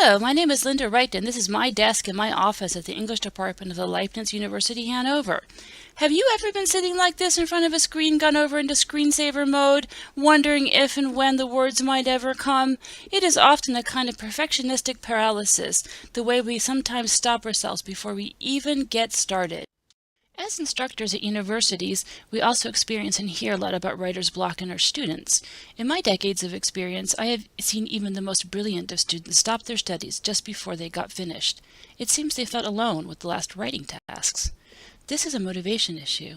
Hello, my name is Linda Wright, and this is my desk in my office at the English department of the Leibniz University, Hanover. Have you ever been sitting like this in front of a screen gone over into screensaver mode, wondering if and when the words might ever come? It is often a kind of perfectionistic paralysis, the way we sometimes stop ourselves before we even get started. As instructors at universities, we also experience and hear a lot about writer's block in our students. In my decades of experience, I have seen even the most brilliant of students stop their studies just before they got finished. It seems they felt alone with the last writing tasks. This is a motivation issue.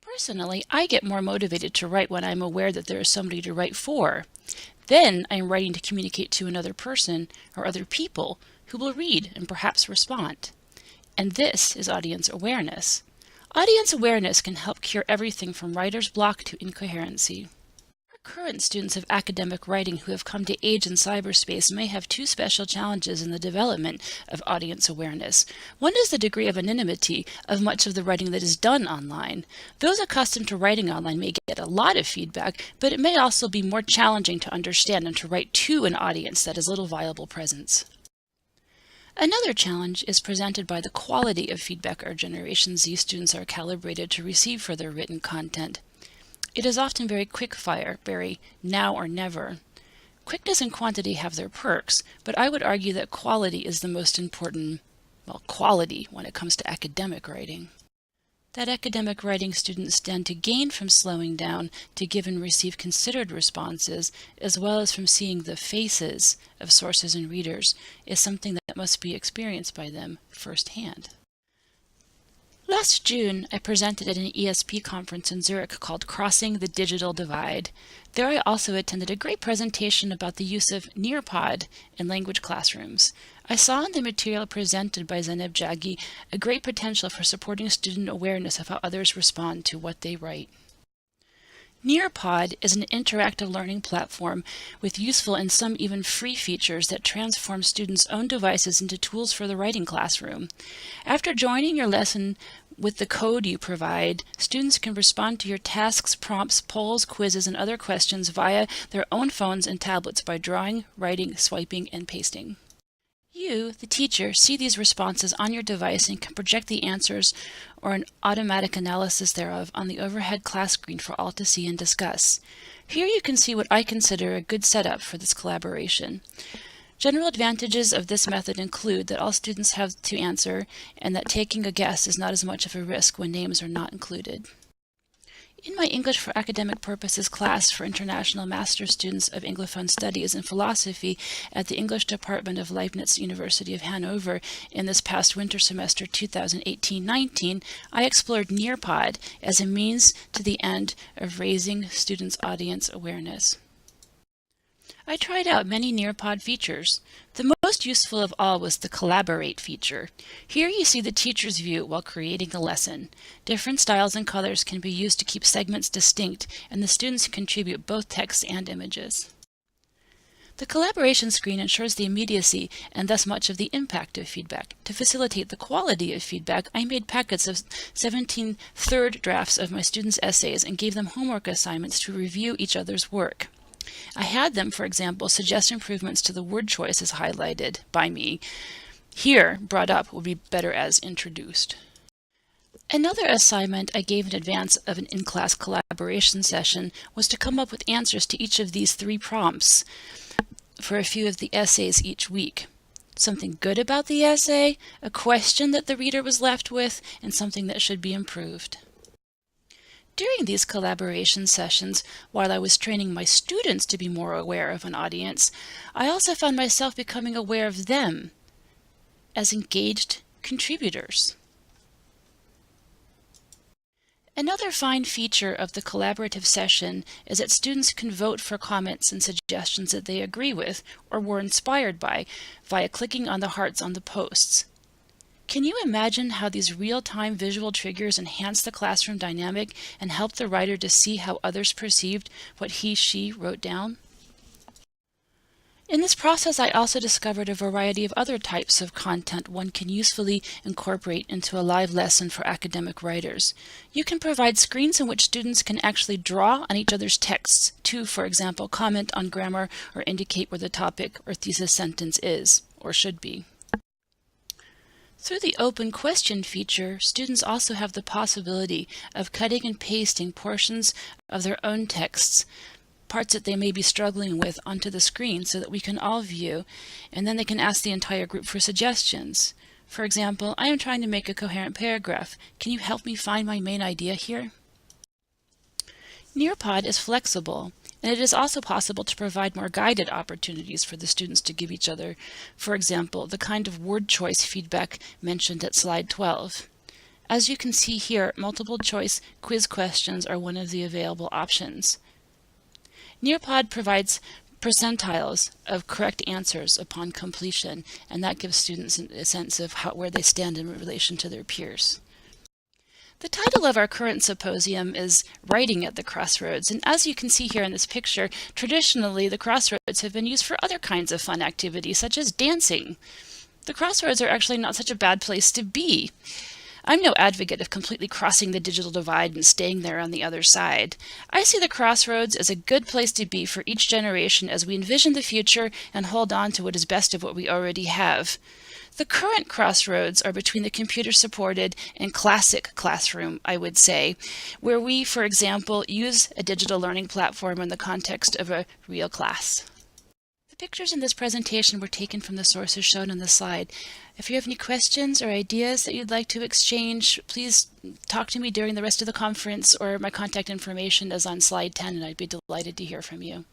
Personally, I get more motivated to write when I'm aware that there is somebody to write for. Then I am writing to communicate to another person or other people who will read and perhaps respond. And this is audience awareness. Audience awareness can help cure everything from writer's block to incoherency. Our current students of academic writing who have come to age in cyberspace may have two special challenges in the development of audience awareness. One is the degree of anonymity of much of the writing that is done online. Those accustomed to writing online may get a lot of feedback, but it may also be more challenging to understand and to write to an audience that has little viable presence. Another challenge is presented by the quality of feedback our Generation Z students are calibrated to receive for their written content. It is often very quick-fire, very now or never. Quickness and quantity have their perks, but I would argue that quality is the most important, quality when it comes to academic writing. That academic writing students stand to gain from slowing down to give and receive considered responses, as well as from seeing the faces of sources and readers, is something that must be experienced by them firsthand. Last June, I presented at an ESP conference in Zurich called Crossing the Digital Divide. There I also attended a great presentation about the use of Nearpod in language classrooms. I saw in the material presented by Zainab Jaggi a great potential for supporting student awareness of how others respond to what they write. Nearpod is an interactive learning platform with useful and some even free features that transform students' own devices into tools for the writing classroom. After joining your lesson with the code you provide, students can respond to your tasks, prompts, polls, quizzes, and other questions via their own phones and tablets by drawing, writing, swiping, and pasting. You, the teacher, see these responses on your device and can project the answers or an automatic analysis thereof on the overhead class screen for all to see and discuss. Here you can see what I consider a good setup for this collaboration. General advantages of this method include that all students have to answer and that taking a guess is not as much of a risk when names are not included. In my English for Academic Purposes class for international master's students of Anglophone Studies and Philosophy at the English Department of Leibniz University of Hanover in this past winter semester 2018-19, I explored Nearpod as a means to the end of raising students' audience awareness. I tried out many Nearpod features. The most useful of all was the Collaborate feature. Here you see the teacher's view while creating a lesson. Different styles and colors can be used to keep segments distinct, and the students contribute both text and images. The collaboration screen ensures the immediacy and thus much of the impact of feedback. To facilitate the quality of feedback, I made packets of 17 third drafts of my students' essays and gave them homework assignments to review each other's work. I had them, for example, suggest improvements to the word choices highlighted by me. Here, brought up would be better as introduced. Another assignment I gave in advance of an in-class collaboration session was to come up with answers to each of these 3 prompts for a few of the essays each week. Something good about the essay, a question that the reader was left with, and something that should be improved. During these collaboration sessions, while I was training my students to be more aware of an audience, I also found myself becoming aware of them as engaged contributors. Another fine feature of the collaborative session is that students can vote for comments and suggestions that they agree with or were inspired by via clicking on the hearts on the posts. Can you imagine how these real-time visual triggers enhance the classroom dynamic and help the writer to see how others perceived what he/she wrote down? In this process, I also discovered a variety of other types of content one can usefully incorporate into a live lesson for academic writers. You can provide screens in which students can actually draw on each other's texts to, for example, comment on grammar or indicate where the topic or thesis sentence is or should be. Through the open question feature, students also have the possibility of cutting and pasting portions of their own texts, parts that they may be struggling with, onto the screen so that we can all view, and then they can ask the entire group for suggestions. For example, I am trying to make a coherent paragraph. Can you help me find my main idea here? Nearpod is flexible, and it is also possible to provide more guided opportunities for the students to give each other, for example, the kind of word choice feedback mentioned at slide 12. As you can see here, multiple choice quiz questions are one of the available options. Nearpod provides percentiles of correct answers upon completion, and that gives students a sense of where they stand in relation to their peers. The title of our current symposium is Writing at the Crossroads, and as you can see here in this picture, traditionally the crossroads have been used for other kinds of fun activities, such as dancing. The crossroads are actually not such a bad place to be. I'm no advocate of completely crossing the digital divide and staying there on the other side. I see the crossroads as a good place to be for each generation as we envision the future and hold on to what is best of what we already have. The current crossroads are between the computer-supported and classic classroom, I would say, where we, for example, use a digital learning platform in the context of a real class. The pictures in this presentation were taken from the sources shown on the slide. If you have any questions or ideas that you'd like to exchange, please talk to me during the rest of the conference, or my contact information is on slide 10, and I'd be delighted to hear from you.